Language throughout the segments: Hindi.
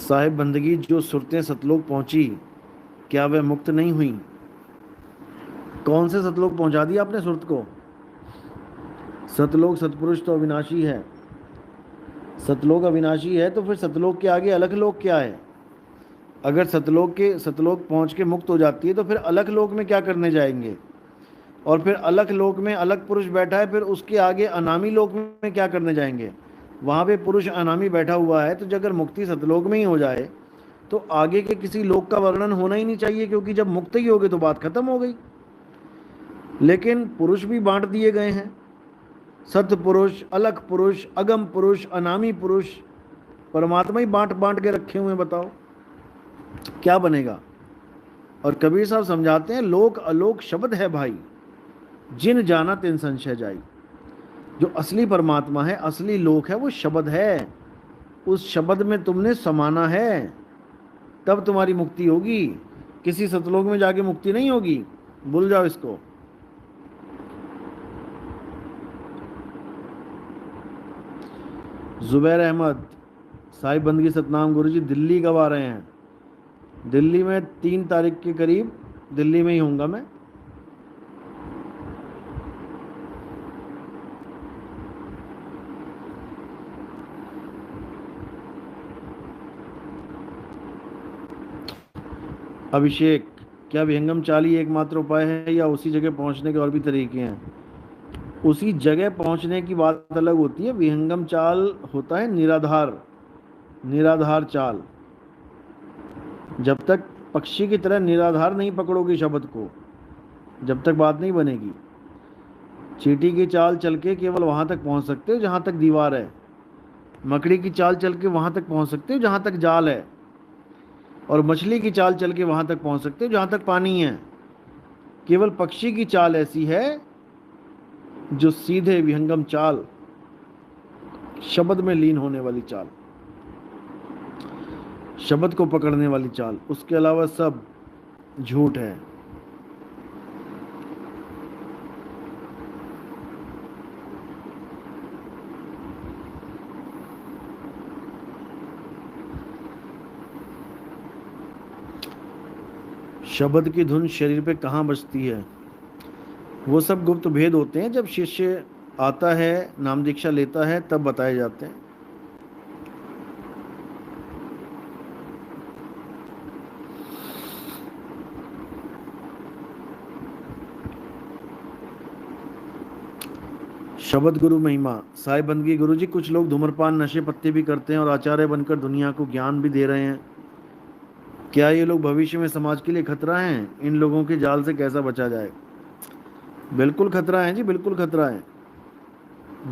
साहिब बंदगी जो सुरतें सतलोक पहुंची, क्या वह मुक्त नहीं हुई? कौन से सतलोक पहुंचा दिया आपने सुरत को? सतलोक सतपुरुष तो अविनाशी है। सतलोक अविनाशी है तो फिर सतलोक के आगे अलख लोक क्या है? अगर सतलोक पहुंच के मुक्त हो जाती है तो फिर अलख लोक में क्या करने जाएंगे? और फिर अलख लोक में अलग पुरुष बैठा है, फिर उसके आगे अनामी लोक में क्या करने जाएंगे? वहां पे पुरुष अनामी बैठा हुआ है, तो अगर मुक्ति सतलोक में ही हो जाए तो आगे के किसी लोक का वर्णन होना ही नहीं चाहिए, क्योंकि जब मुक्त ही हो गए तो बात खत्म हो गई। लेकिन पुरुष भी बांट दिए गए हैं, सत पुरुष, अलग पुरुष, अगम पुरुष, अनामी पुरुष, परमात्मा ही बांट बांट के रखे हुए हैं। बताओ क्या बनेगा? और कबीर साहब समझाते हैं, लोक अलोक शब्द है भाई, जिन जाना तिन संशय जाई। जो असली परमात्मा है, असली लोक है, वो शब्द है। उस शब्द में तुमने समाना है, तब तुम्हारी मुक्ति होगी। किसी सतलोक में जाके मुक्ति नहीं होगी, भूल जाओ इसको। जुबैर अहमद, साहिब बंदगी सतनाम गुरुजी दिल्ली कब आ रहे हैं? दिल्ली में 3 तारीख के करीब दिल्ली में ही होऊंगा मैं। अभिषेक, क्या विहंगम चाल ही एकमात्र उपाय है या उसी जगह पहुंचने के और भी तरीके हैं? उसी जगह पहुंचने की बात अलग होती है। विहंगम चाल होता है निराधार, निराधार चाल। जब तक पक्षी की तरह निराधार नहीं पकड़ोगे शब्द को, जब तक बात नहीं बनेगी। चींटी की चाल चल के केवल वहां तक पहुंच सकते हो जहां तक दीवार है। मकड़ी की चाल चल के वहां तक पहुंच सकते हो जहां तक जाल है। और मछली की चाल चल के वहां तक पहुंच सकते हो जहां तक पानी है। केवल पक्षी की चाल ऐसी है जो सीधे विहंगम चाल, शब्द में लीन होने वाली चाल, शब्द को पकड़ने वाली चाल। उसके अलावा सब झूठ है। शब्द की धुन शरीर पे कहाँ बजती है, वो सब गुप्त भेद होते हैं। जब शिष्य आता है, नाम दीक्षा लेता है, तब बताए जाते हैं। शब्द गुरु महिमा, साहिब बंदगी गुरु जी, कुछ लोग धूम्रपान नशे पत्ते भी करते हैं और आचार्य बनकर दुनिया को ज्ञान भी दे रहे हैं। क्या ये लोग भविष्य में समाज के लिए खतरा हैं? इन लोगों के जाल से कैसा बचा जाए? बिल्कुल खतरा है जी, बिल्कुल खतरा है।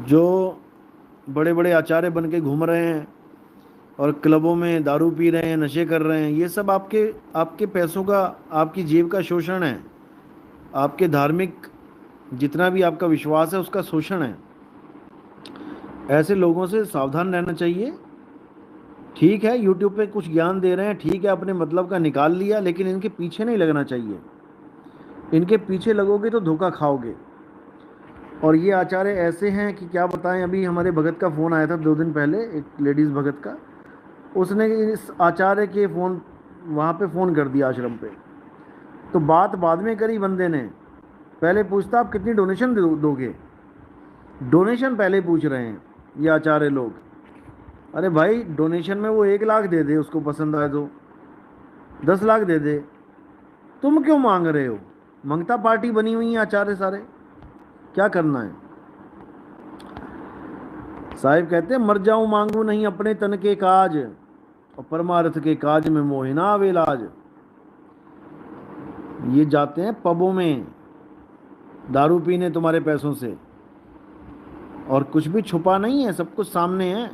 जो बड़े बड़े आचार्य बन के घूम रहे हैं और क्लबों में दारू पी रहे हैं, नशे कर रहे हैं, ये सब आपके आपके पैसों का, आपकी जेब का शोषण है। आपके धार्मिक जितना भी आपका विश्वास है उसका शोषण है। ऐसे लोगों से सावधान रहना चाहिए। ठीक है, यूट्यूब पे कुछ ज्ञान दे रहे हैं, ठीक है, अपने मतलब का निकाल लिया, लेकिन इनके पीछे नहीं लगना चाहिए। इनके पीछे लगोगे तो धोखा खाओगे। और ये आचार्य ऐसे हैं कि क्या बताएं। अभी हमारे भगत का फ़ोन आया था 2 दिन पहले, एक लेडीज़ भगत का। उसने इस आचार्य के फ़ोन, वहाँ पे फ़ोन कर दिया आश्रम पे। तो बात बाद में करी बंदे ने, पहले पूछता आप कितनी डोनेशन दोगे। डोनेशन पहले पूछ रहे हैं ये आचार्य लोग। अरे भाई, डोनेशन में वो 1 लाख दे दे, उसको पसंद आए तो 10 लाख दे दे, तुम क्यों मांग रहे हो? मंगता पार्टी बनी हुई है आचार्य सारे, क्या करना है? साहिब कहते हैं, मर जाऊं मांगू नहीं अपने तन के काज, और परमार्थ के काज में मोहिना वेलाज। ये जाते हैं पबों में दारू पीने तुम्हारे पैसों से, और कुछ भी छुपा नहीं है, सब कुछ सामने है।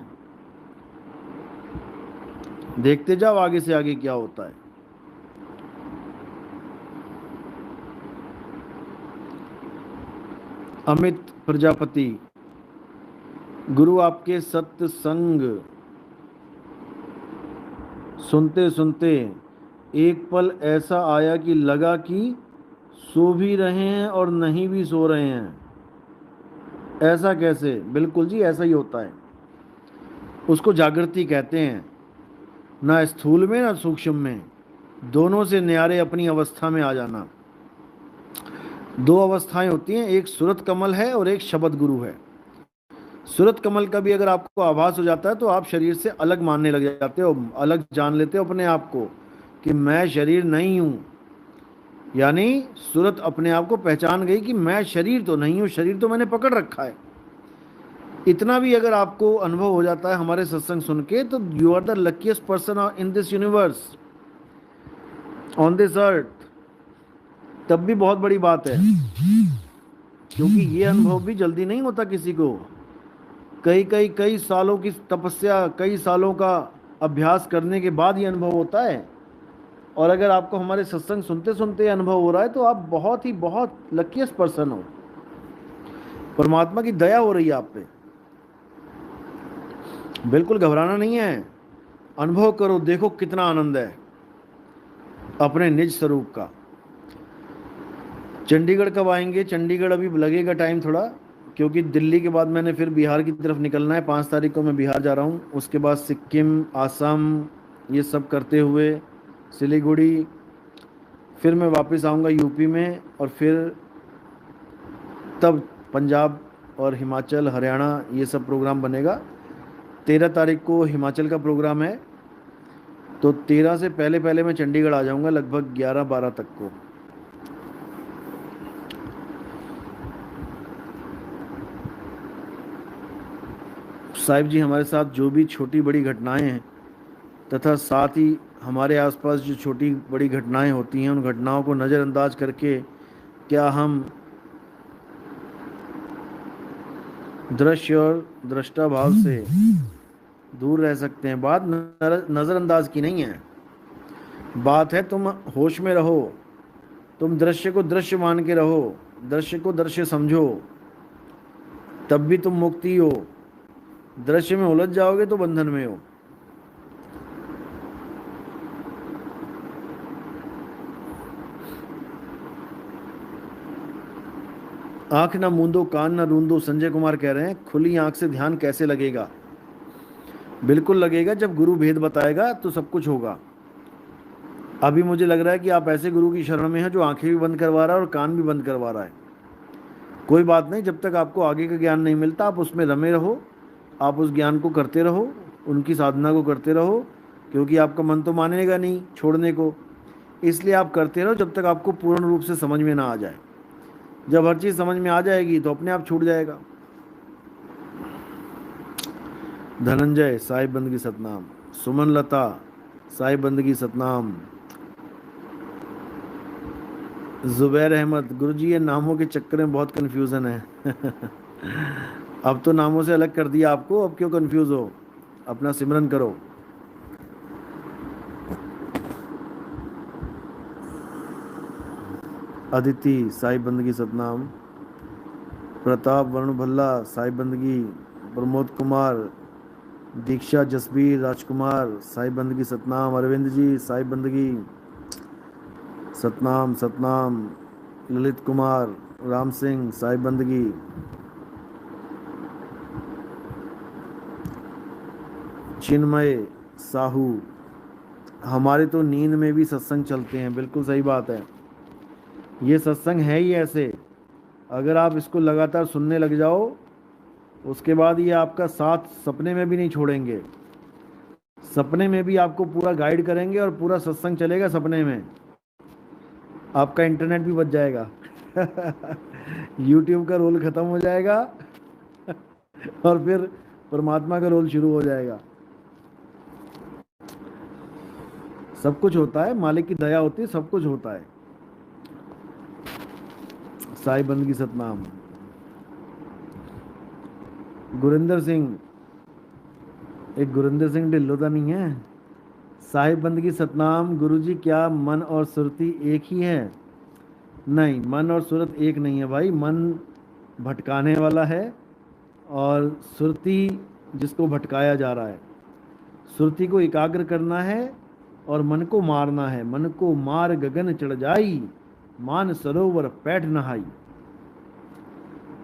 देखते जाओ आगे से आगे क्या होता है। अमित प्रजापति, गुरु आपके सत्संग सुनते सुनते एक पल ऐसा आया कि लगा कि सो भी रहे हैं और नहीं भी सो रहे हैं। ऐसा कैसे? बिल्कुल जी, ऐसा ही होता है। उसको जागृति कहते हैं। ना स्थूल में ना सूक्ष्म में, दोनों से न्यारे अपनी अवस्था में आ जाना। दो अवस्थाएं होती हैं, एक सूरत कमल है और एक शब्द गुरु है। सूरत कमल का भी अगर आपको आभास हो जाता है तो आप शरीर से अलग मानने लग जाते हो, अलग जान लेते हो अपने आप को कि मैं शरीर नहीं हूं। यानी सूरत अपने आप को पहचान गई कि मैं शरीर तो नहीं हूं, शरीर तो मैंने पकड़ रखा है। इतना भी अगर आपको अनुभव हो जाता है हमारे सत्संग सुन के, तो you are the luckiest person in this universe, on this earth. तब भी बहुत बड़ी बात है, क्योंकि ये अनुभव भी जल्दी नहीं होता किसी को। कई कई कई सालों की तपस्या, कई सालों का अभ्यास करने के बाद ये अनुभव होता है। और अगर आपको हमारे सत्संग सुनते सुनते अनुभव हो रहा है तो आप बहुत ही बहुत लकीस्ट पर्सन हो। परमात्मा की दया हो रही है आप पे। बिल्कुल घबराना नहीं है, अनुभव करो, देखो कितना आनंद है अपने निज स्वरूप का। चंडीगढ़ कब आएंगे? चंडीगढ़ अभी लगेगा टाइम थोड़ा, क्योंकि दिल्ली के बाद मैंने फिर बिहार की तरफ निकलना है। 5 तारीख को मैं बिहार जा रहा हूँ, उसके बाद सिक्किम, आसाम, ये सब करते हुए सिलीगुड़ी, फिर मैं वापस आऊँगा यूपी में, और फिर तब पंजाब और हिमाचल, हरियाणा, ये सब प्रोग्राम बनेगा। 13 तारीख को हिमाचल का प्रोग्राम है, तो 13 से पहले पहले मैं चंडीगढ़ आ जाऊँगा लगभग 11-12 तक को। साहिब जी, हमारे साथ जो भी छोटी बड़ी घटनाएं हैं तथा साथ ही हमारे आसपास जो छोटी बड़ी घटनाएं होती हैं, उन घटनाओं को नज़रअंदाज करके क्या हम दृश्य और दृष्टा भाव से दूर रह सकते हैं? बात नज़रअंदाज की नहीं है, बात है तुम होश में रहो, तुम दृश्य को दृश्य मान के रहो, दृश्य को दृश्य समझो, तब भी तुम मुक्ति हो। दृश्य में उलझ जाओगे तो बंधन में हो। आंख ना मूंदो, कान ना रूंदो, संजय कुमार कह रहे हैं। खुली आंख से ध्यान कैसे लगेगा? बिल्कुल लगेगा, जब गुरु भेद बताएगा तो सब कुछ होगा। अभी मुझे लग रहा है कि आप ऐसे गुरु की शरण में हैं जो आंखें भी बंद करवा रहा है और कान भी बंद करवा रहा है। कोई बात नहीं, जब तक आपको आगे का ज्ञान नहीं मिलता आप उसमें रमे रहो, आप उस ज्ञान को करते रहो, उनकी साधना को करते रहो, क्योंकि आपका मन तो मानेगा नहीं छोड़ने को। इसलिए आप करते रहो जब तक आपको पूर्ण रूप से समझ में ना आ जाए। जब हर चीज़ समझ में आ जाएगी तो अपने आप छूट जाएगा। धनंजय, साहिब बंदगी सतनाम। सुमन लता, साहिब बंदगी सतनाम। जुबैर अहमद, गुरुजी ये नामों के चक्कर में बहुत कन्फ्यूज़न है। अब तो नामों से अलग कर दिया आपको, अब क्यों कन्फ्यूज़ हो? अपना सिमरन करो। अदिति, साहिब बंदगी सतनाम। प्रताप वरुण भल्ला, साहिब बंदगी। प्रमोद कुमार, दीक्षा जसबीर, राजकुमार, साहिब बंदगी सतनाम। अरविंद जी, साहिब बंदगी सतनाम सतनाम। ललित कुमार, राम सिंह, साहिब बंदगी। चिन्मय साहू, हमारे तो नींद में भी सत्संग चलते हैं। बिल्कुल सही बात है, ये सत्संग है ही ऐसे। अगर आप इसको लगातार सुनने लग जाओ, उसके बाद ये आपका साथ सपने में भी नहीं छोड़ेंगे। सपने में भी आपको पूरा गाइड करेंगे और पूरा सत्संग चलेगा सपने में। आपका इंटरनेट भी बच जाएगा। यूट्यूब का रोल खत्म हो जाएगा और फिर परमात्मा का रोल शुरू हो जाएगा। सब कुछ होता है, मालिक की दया होती है, सब कुछ होता है। साहिब बंदगी सतनाम। गुरिंदर सिंह, एक गुरिंदर सिंह ढिल्लो तो नहीं है? साहिब बंदगी सतनाम। गुरुजी, क्या मन और सुरती एक ही है? नहीं, मन और सुरत एक नहीं है भाई। मन भटकाने वाला है और सुरती जिसको भटकाया जा रहा है। सुरती को एकाग्र करना है और मन को मारना है। मन को मार गगन चढ़ जाई, मान सरोवर पैठ नहाई।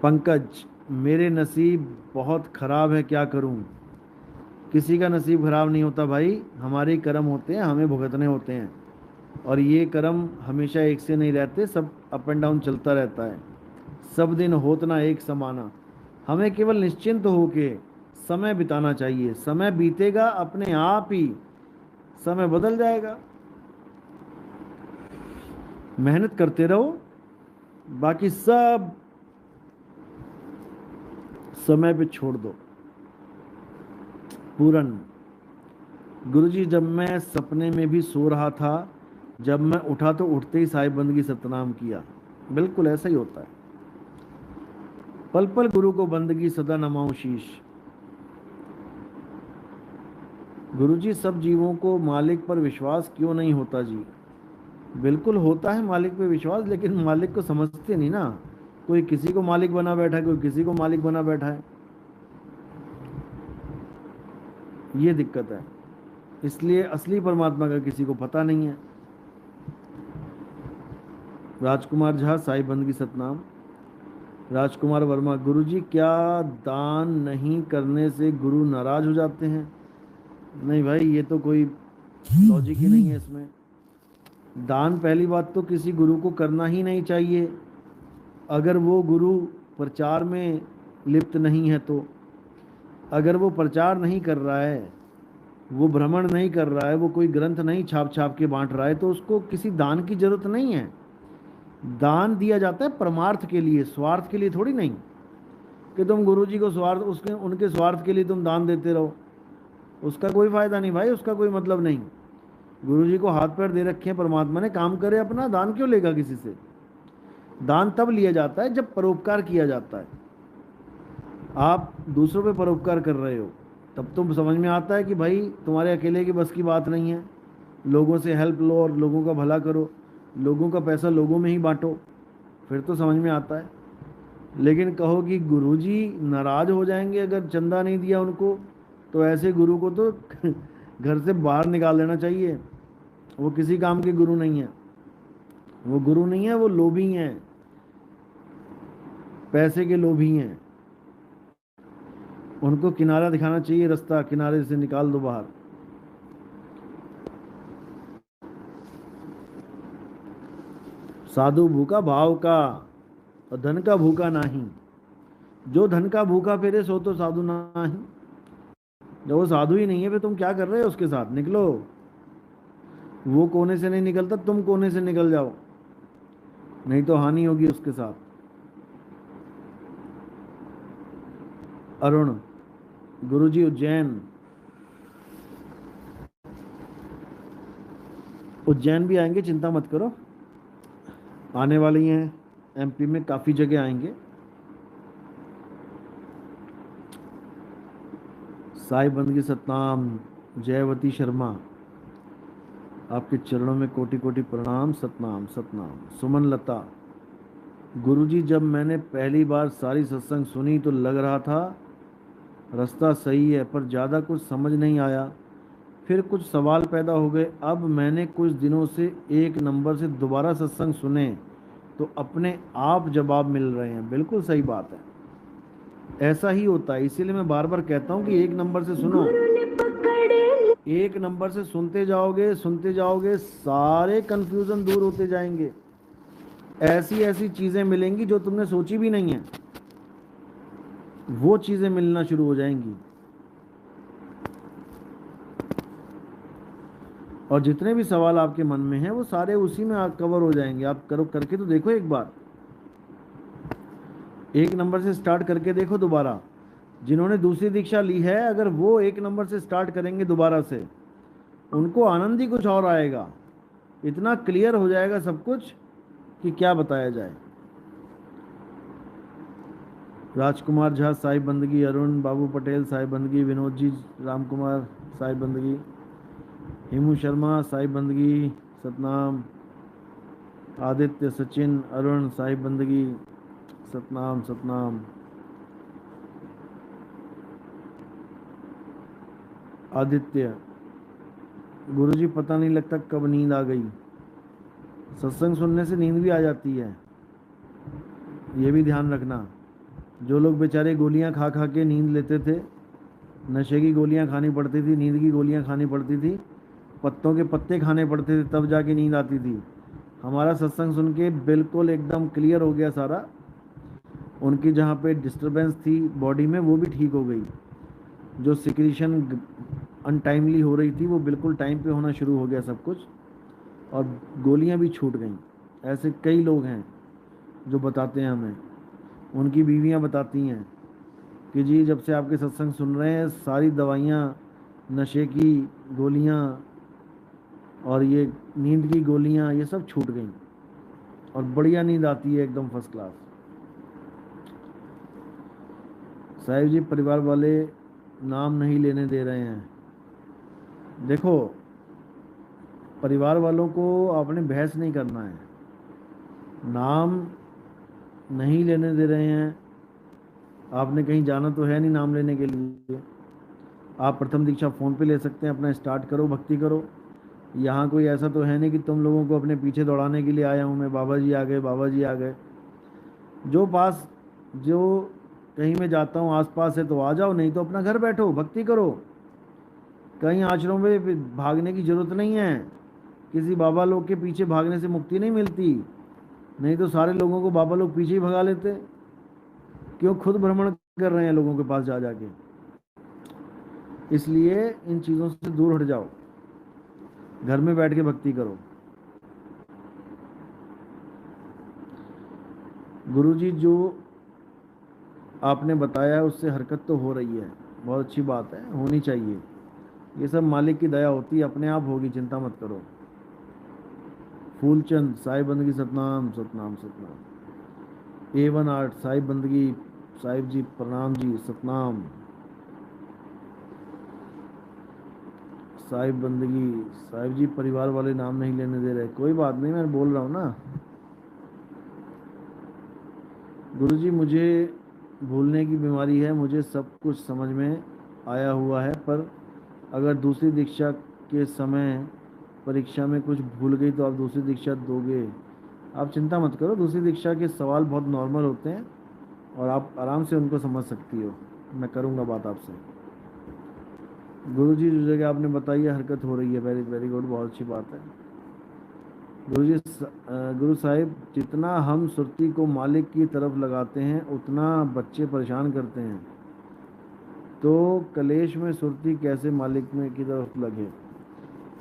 पंकज, मेरे नसीब बहुत खराब है, क्या करूं? किसी का नसीब खराब नहीं होता भाई, हमारे ही कर्म होते हैं, हमें भुगतने होते हैं। और ये कर्म हमेशा एक से नहीं रहते, सब अप एंड डाउन चलता रहता है। सब दिन होत ना एक समाना। हमें केवल निश्चिंत होके समय बिताना चाहिए। समय बीतेगा अपने आप ही, समय बदल जाएगा। मेहनत करते रहो, बाकी सब समय पे छोड़ दो। पूरन, गुरुजी जब मैं सपने में भी सो रहा था, जब मैं उठा तो उठते ही साहिब बंदगी सतनाम किया। बिल्कुल ऐसा ही होता है। पल पल गुरु को बंदगी सदा नमाऊं शीश। गुरुजी सब जीवों को मालिक पर विश्वास क्यों नहीं होता जी? बिल्कुल होता है मालिक पे विश्वास, लेकिन मालिक को समझते नहीं ना। कोई किसी को मालिक बना बैठा है, कोई किसी को मालिक बना बैठा है। ये दिक्कत है। इसलिए असली परमात्मा का किसी को पता नहीं है। राजकुमार झा, साई बंदगी सतनाम। राजकुमार वर्मा, गुरुजी क्या दान नहीं करने से गुरु नाराज हो जाते हैं? नहीं भाई, ये तो कोई लॉजिक ही नहीं है इसमें। दान पहली बात तो किसी गुरु को करना ही नहीं चाहिए, अगर वो गुरु प्रचार में लिप्त नहीं है तो। अगर वो प्रचार नहीं कर रहा है, वो भ्रमण नहीं कर रहा है, वो कोई ग्रंथ नहीं छाप छाप के बांट रहा है, तो उसको किसी दान की जरूरत नहीं है। दान दिया जाता है परमार्थ के लिए, स्वार्थ के लिए थोड़ी नहीं कि तुम गुरुजी को स्वार्थ, उसके उनके स्वार्थ के लिए तुम दान देते रहो। उसका कोई फायदा नहीं भाई, उसका कोई मतलब नहीं। गुरुजी को हाथ पैर दे रखे हैं परमात्मा ने, काम करे अपना, दान क्यों लेगा किसी से? दान तब लिया जाता है जब परोपकार किया जाता है। आप दूसरों पे परोपकार कर रहे हो, तब तो समझ में आता है कि भाई तुम्हारे अकेले की बस की बात नहीं है। लोगों से हेल्प लो और लोगों का भला करो, लोगों का पैसा लोगों में ही बांटो, फिर तो समझ में आता है। लेकिन कहो कि गुरुजी नाराज हो जाएंगे अगर चंदा नहीं दिया उनको, तो ऐसे गुरु को तो घर से बाहर निकाल देना चाहिए। वो किसी काम के गुरु नहीं है। वो गुरु नहीं है, वो लोभी हैं, पैसे के लोभी हैं। उनको किनारा दिखाना चाहिए, रास्ता, किनारे से निकाल दो बाहर। साधु भूखा भाव का और धन का भूखा नहीं। जो धन का भूखा फिरे सो तो साधु नहीं। जब वो साधु ही नहीं है, फिर तुम क्या कर रहे हो उसके साथ? निकलो। वो कोने से नहीं निकलता, तुम कोने से निकल जाओ, नहीं तो हानि होगी उसके साथ। अरुण, गुरुजी उज्जैन, उज्जैन भी आएंगे, चिंता मत करो। आने वाली हैं, एमपी में काफ़ी जगह आएंगे। साई बंदगी सतनाम। जयवती शर्मा, आपके चरणों में कोटि कोटि प्रणाम। सतनाम सतनाम। सुमन लता, गुरुजी जब मैंने पहली बार सारी सत्संग सुनी तो लग रहा था रास्ता सही है, पर ज़्यादा कुछ समझ नहीं आया। फिर कुछ सवाल पैदा हो गए। अब मैंने कुछ दिनों से एक नंबर से दोबारा सत्संग सुने तो अपने आप जवाब मिल रहे हैं। बिल्कुल सही बात है, ऐसा ही होता है। इसीलिए मैं बार बार कहता हूँ कि एक नंबर से सुनो। एक नंबर से सुनते जाओगे, सारे कंफ्यूजन दूर होते जाएंगे। ऐसी ऐसी चीजें मिलेंगी जो तुमने सोची भी नहीं है, वो चीजें मिलना शुरू हो जाएंगी। और जितने भी सवाल आपके मन में हैं वो सारे उसी में कवर हो जाएंगे। आप करो, करके तो देखो एक बार। एक नंबर से स्टार्ट करके देखो दोबारा। जिन्होंने दूसरी दीक्षा ली है, अगर वो एक नंबर से स्टार्ट करेंगे दोबारा से, उनको आनंद ही कुछ और आएगा। इतना क्लियर हो जाएगा सब कुछ कि क्या बताया जाए। राजकुमार झा, साई बंदगी। अरुण बाबू पटेल, साई बंदगी। विनोद जी, राम कुमार, साई बंदगी। हिमू शर्मा, साई बंदगी सतनाम। आदित्य, सचिन, अरुण, साई बंदगी सतनाम सतनाम। आदित्य, गुरुजी पता नहीं लगता कब नींद आ गई। सत्संग सुनने से नींद भी आ जाती है, ये भी ध्यान रखना। जो लोग बेचारे गोलियां खा खा के नींद लेते थे, नशे की गोलियां खानी पड़ती थी, नींद की गोलियां खानी पड़ती थी, पत्तों के पत्ते खाने पड़ते थे, तब जाके नींद आती थी। हमारा सत्संग सुन के बिल्कुल एकदम क्लियर हो गया सारा। उनकी जहाँ पे डिस्टरबेंस थी बॉडी में वो भी ठीक हो गई। जो सिक्रीशन अनटाइमली हो रही थी वो बिल्कुल टाइम पे होना शुरू हो गया सब कुछ, और गोलियां भी छूट गईं। ऐसे कई लोग हैं जो बताते हैं हमें, उनकी बीवियां बताती हैं कि जी जब से आपके सत्संग सुन रहे हैं सारी दवाइयाँ, नशे की गोलियाँ और ये नींद की गोलियाँ ये सब छूट गईं और बढ़िया नींद आती है एकदम फर्स्ट क्लास। साहिब जी परिवार वाले नाम नहीं लेने दे रहे हैं। देखो, परिवार वालों को आपने बहस नहीं करना है। नाम नहीं लेने दे रहे हैं, आपने कहीं जाना तो है नहीं नाम लेने के लिए। आप प्रथम दीक्षा फ़ोन पे ले सकते हैं, अपना स्टार्ट करो, भक्ति करो। यहाँ कोई ऐसा तो है नहीं कि तुम लोगों को अपने पीछे दौड़ाने के लिए आया हूँ मैं, बाबा जी आ गए, बाबा जी आ गए। जो पास, जो कहीं मैं जाता हूँ आसपास है तो आ जाओ, नहीं तो अपना घर बैठो, भक्ति करो। कहीं आश्रम में भागने की जरूरत नहीं है। किसी बाबा लोग के पीछे भागने से मुक्ति नहीं मिलती, नहीं तो सारे लोगों को बाबा लोग पीछे ही भगा लेते। क्यों खुद भ्रमण कर रहे हैं लोगों के पास जा जाके। इसलिए इन चीज़ों से दूर हट जाओ, घर में बैठ के भक्ति करो। गुरुजी जो आपने बताया उससे हरकत तो हो रही है, बहुत अच्छी बात है, होनी चाहिए। ये सब मालिक की दया होती है, अपने आप होगी, चिंता मत करो। फूलचंद साहिब बंदगी सतनाम सतनाम सतनाम। A1 आर्ट साहिब बंदगी, साहिब जी प्रणाम जी, सतनाम। साहिब बंदगी, साहिब जी परिवार वाले नाम नहीं लेने दे रहे, कोई बात नहीं, मैं बोल रहा हूँ ना। गुरुजी मुझे भूलने की बीमारी है, मुझे सब कुछ समझ में आया हुआ है, पर अगर दूसरी दीक्षा के समय परीक्षा में कुछ भूल गई तो आप दूसरी दीक्षा दोगे? आप चिंता मत करो, दूसरी दीक्षा के सवाल बहुत नॉर्मल होते हैं और आप आराम से उनको समझ सकती हो। मैं करूँगा बात आपसे। गुरुजी जो जगह आपने बताई है हरकत हो रही है, वेरी वेरी गुड, बहुत अच्छी बात है। गुरुजी गुरु साहिब, जितना हम सुरती को मालिक की तरफ लगाते हैं उतना बच्चे परेशान करते हैं, तो कलेश में सुरती कैसे मालिक में की तरफ लगे?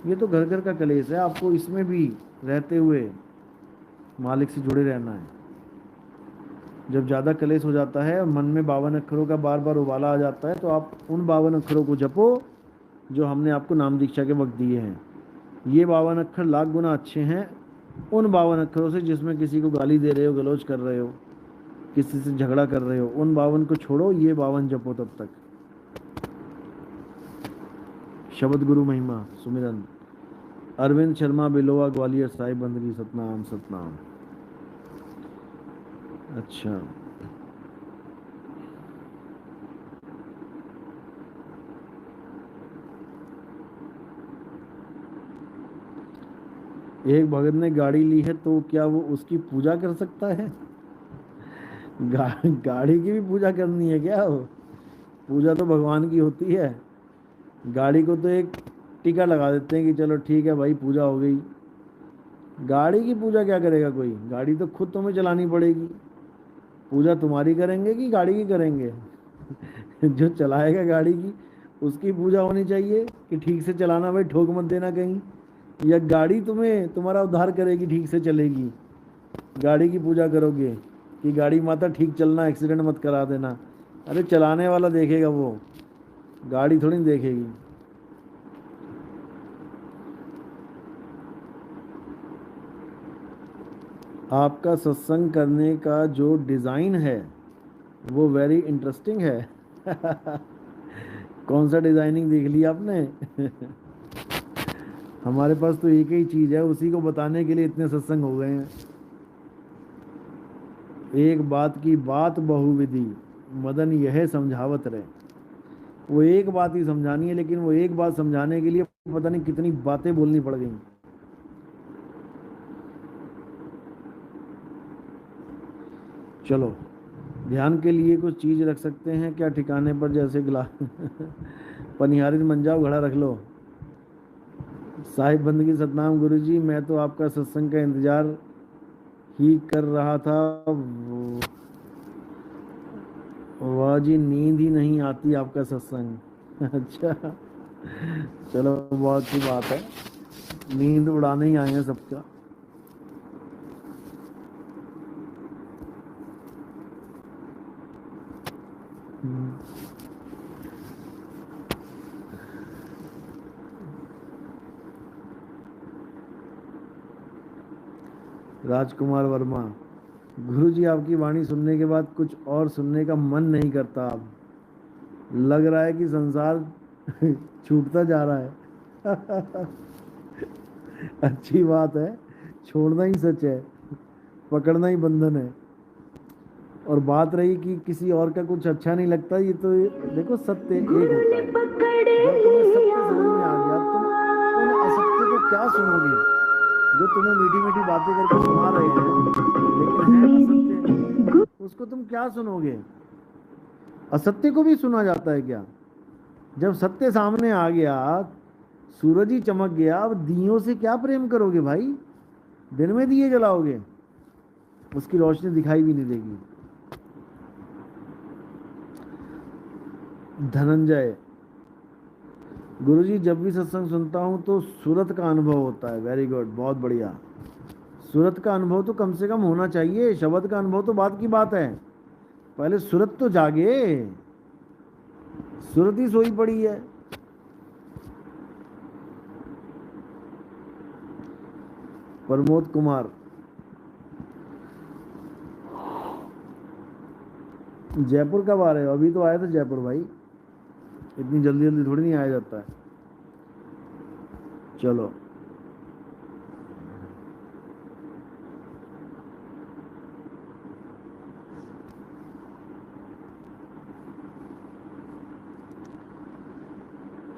ये तो घर घर का कलेश है, आपको इसमें भी रहते हुए मालिक से जुड़े रहना है। जब ज़्यादा कलेश हो जाता है, मन में 52 अक्षरों का बार बार उबाला आ जाता है, तो आप उन 52 अक्षरों को जपो जो हमने आपको नाम दीक्षा के वक्त दिए हैं। ये 52 अक्षर लाख गुना अच्छे हैं उन 52 अक्षरों से जिसमें किसी को गाली दे रहे हो, गलौज कर रहे हो, किसी से झगड़ा कर रहे हो। उन 52 को छोड़ो, ये 52 जपो तब तक। शब्द गुरु महिमा सुमिरन। अरविंद शर्मा बिलोवा ग्वालियर साहिब बंदगी सतनाम सतनाम। अच्छा, एक भगत ने गाड़ी ली है तो क्या वो उसकी पूजा कर सकता है? गाड़ी की भी पूजा करनी है क्या? वो पूजा तो भगवान की होती है। गाड़ी को तो एक टीका लगा देते हैं कि चलो ठीक है भाई पूजा हो गई। गाड़ी की पूजा क्या करेगा कोई? गाड़ी तो खुद तुम्हें चलानी पड़ेगी। पूजा तुम्हारी करेंगे कि गाड़ी की करेंगे? जो चलाएगा गाड़ी की उसकी पूजा होनी चाहिए कि ठीक से चलाना भाई, ठोक मत देना कहीं। या गाड़ी तुम्हें तुम्हारा उद्धार करेगी, ठीक से चलेगी? गाड़ी की पूजा करोगे कि गाड़ी माता ठीक चलना, एक्सीडेंट मत करा देना? अरे चलाने वाला देखेगा वो, गाड़ी थोड़ी देखेगी। आपका सत्संग करने का जो डिज़ाइन है वो वेरी इंटरेस्टिंग है। कौन सा डिज़ाइनिंग देख लिया आपने? हमारे पास तो एक ही चीज़ है, उसी को बताने के लिए इतने सत्संग हो गए हैं। एक बात की बात बहुविधि, मदन यह समझावत रहे। वो एक बात ही समझानी है, लेकिन वो एक बात समझाने के लिए पता नहीं कितनी बातें बोलनी पड़ गई। चलो ध्यान के लिए कुछ चीज रख सकते हैं क्या ठिकाने पर, जैसे गिलास पनिहारी में जाओ, घड़ा रख लो। साहिब बंदगी सतनाम गुरुजी, मैं तो आपका सत्संग का इंतजार ही कर रहा था। वाह जी, नींद ही नहीं आती आपका सत्संग। अच्छा, चलो बहुत सी बात है, नींद उड़ाने ही आए हैं सबका। राजकुमार वर्मा, गुरुजी आपकी वाणी सुनने के बाद कुछ और सुनने का मन नहीं करता। अब लग रहा है कि संसार छूटता जा रहा है। अच्छी बात है, छोड़ना ही सच है, पकड़ना ही बंधन है। और बात रही कि किसी और का कुछ अच्छा नहीं लगता, ये तो देखो सत्य एक होता है। जब तुम्हें सत्य समझ में आ गया, तुम उन असत्य को क्या सुनोगे जो तुम्हें मीठी मीठी बातें करके सुना रहे हैं, लेकिन है असत्य, उसको तुम क्या सुनोगे? असत्य को भी सुना जाता है क्या? जब सत्य सामने आ गया, सूरज ही चमक गया, अब दियों से क्या प्रेम करोगे भाई? दिन में दिए जलाओगे, उसकी रोशनी दिखाई भी नहीं देगी। धनंजय, गुरुजी जब भी सत्संग सुनता हूं तो सूरत का अनुभव होता है। वेरी गुड, बहुत बढ़िया। सूरत का अनुभव तो कम से कम होना चाहिए, शब्द का अनुभव तो बात की बात है, पहले सूरत तो जागे। सूरत ही सोई पड़ी है। प्रमोद कुमार, जयपुर कब आ रहे हो? अभी तो आए थे जयपुर भाई, इतनी जल्दी जल्दी थोड़ी नहीं आया जाता है। चलो,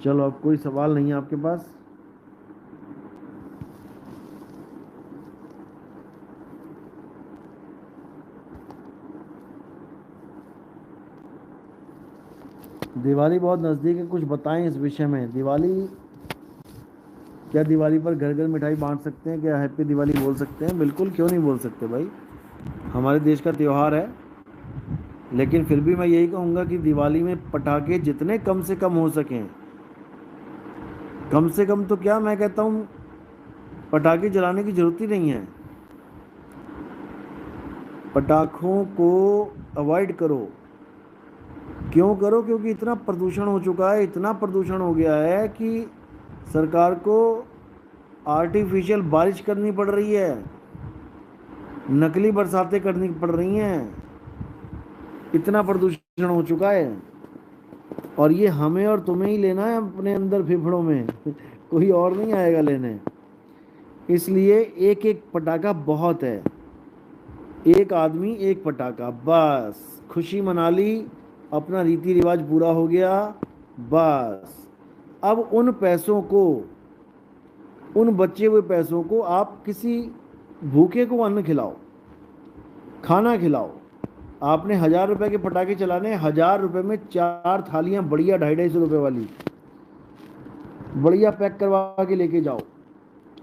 चलो अब कोई सवाल नहीं है आपके पास? दिवाली बहुत नज़दीक है, कुछ बताएं इस विषय में। दिवाली, क्या दिवाली पर घर घर मिठाई बांट सकते हैं? क्या हैप्पी दिवाली बोल सकते हैं? बिल्कुल, क्यों नहीं बोल सकते भाई, हमारे देश का त्यौहार है। लेकिन फिर भी मैं यही कहूँगा कि दिवाली में पटाखे जितने कम से कम हो सकें, कम से कम तो क्या, मैं कहता हूँ पटाखे जलाने की जरूरत ही नहीं है। पटाखों को अवॉइड करो। क्यों करो? क्योंकि इतना प्रदूषण हो चुका है, इतना प्रदूषण हो गया है कि सरकार को आर्टिफिशियल बारिश करनी पड़ रही है, नकली बरसातें करनी पड़ रही हैं, इतना प्रदूषण हो चुका है। और ये हमें और तुम्हें ही लेना है अपने अंदर फेफड़ों में, कोई और नहीं आएगा लेने। इसलिए एक एक पटाखा बहुत है, एक आदमी एक पटाखा, बस खुशी मना ली, अपना रीति रिवाज पूरा हो गया। बस अब उन पैसों को, उन बचे हुए पैसों को आप किसी भूखे को अन्न खिलाओ, खाना खिलाओ। आपने 1,000 रुपए के पटाखे चलाने, 1,000 रुपए में 4 थालियां बढ़िया 250-250 रुपए वाली बढ़िया पैक करवा के लेके जाओ,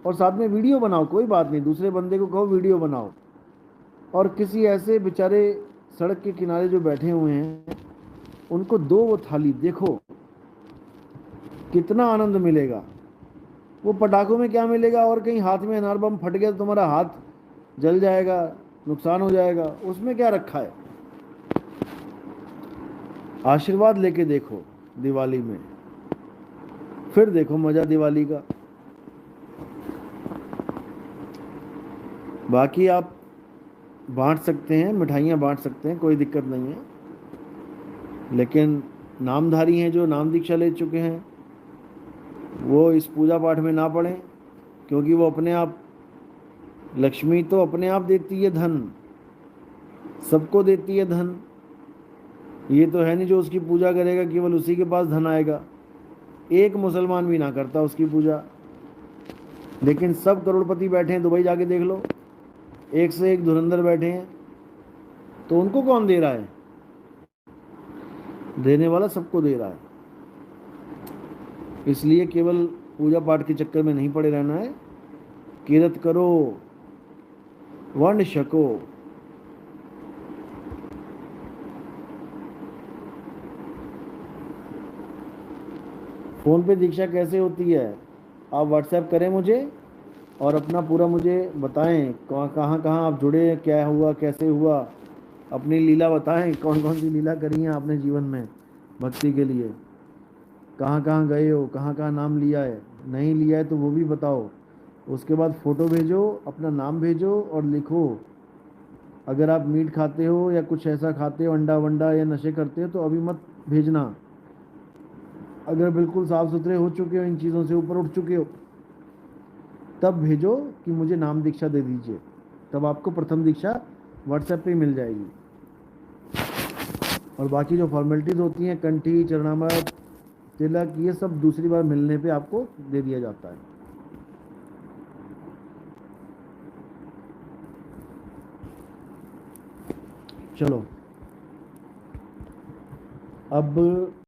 और साथ में वीडियो बनाओ। कोई बात नहीं, दूसरे बंदे को कहो वीडियो बनाओ, और किसी ऐसे बेचारे सड़क के किनारे जो बैठे हुए हैं उनको दो वो थाली, देखो कितना आनंद मिलेगा। वो पटाखों में क्या मिलेगा? और कहीं हाथ में अनार बम फट गया तो तुम्हारा हाथ जल जाएगा, नुकसान हो जाएगा, उसमें क्या रखा है? आशीर्वाद लेके देखो दिवाली में, फिर देखो मजा दिवाली का। बाकी आप बांट सकते हैं, मिठाइयाँ बांट सकते हैं, कोई दिक्कत नहीं है। लेकिन नामधारी हैं, जो नाम दीक्षा ले चुके हैं, वो इस पूजा पाठ में ना पड़ें, क्योंकि वो अपने आप, लक्ष्मी तो अपने आप देती है धन, सबको देती है धन। ये तो है नहीं जो उसकी पूजा करेगा केवल उसी के पास धन आएगा। एक मुसलमान भी ना करता उसकी पूजा, लेकिन सब करोड़पति बैठे हैं। दुबई जाके देख लो, एक से एक धुरंधर बैठे हैं, तो उनको कौन दे रहा है? देने वाला सबको दे रहा है, इसलिए केवल पूजा पाठ के चक्कर में नहीं पड़े रहना है। किरत करो, वंड छको। फ़ोन पे दीक्षा कैसे होती है? आप व्हाट्सएप करें मुझे और अपना पूरा मुझे बताएं, कहाँ कहाँ कहाँ आप जुड़े, क्या हुआ, कैसे हुआ, अपनी लीला बताएं, कौन कौन सी लीला करी है आपने जीवन में भक्ति के लिए, कहाँ कहाँ गए हो, कहाँ कहाँ नाम लिया है, नहीं लिया है तो वो भी बताओ। उसके बाद फ़ोटो भेजो, अपना नाम भेजो और लिखो। अगर आप मीट खाते हो या कुछ ऐसा खाते हो, अंडा वंडा या नशे करते हो तो अभी मत भेजना। अगर बिल्कुल साफ सुथरे हो चुके हो, इन चीज़ों से ऊपर उठ चुके हो, तब भेजो कि मुझे नाम दीक्षा दे दीजिए। तब आपको प्रथम दीक्षा व्हाट्सएप पे ही मिल जाएगी। और बाकी जो फॉर्मेलिटीज़ होती हैं, कंठी, चरणामृत, तिलक, ये सब दूसरी बार मिलने पे आपको दे दिया जाता है। चलो अब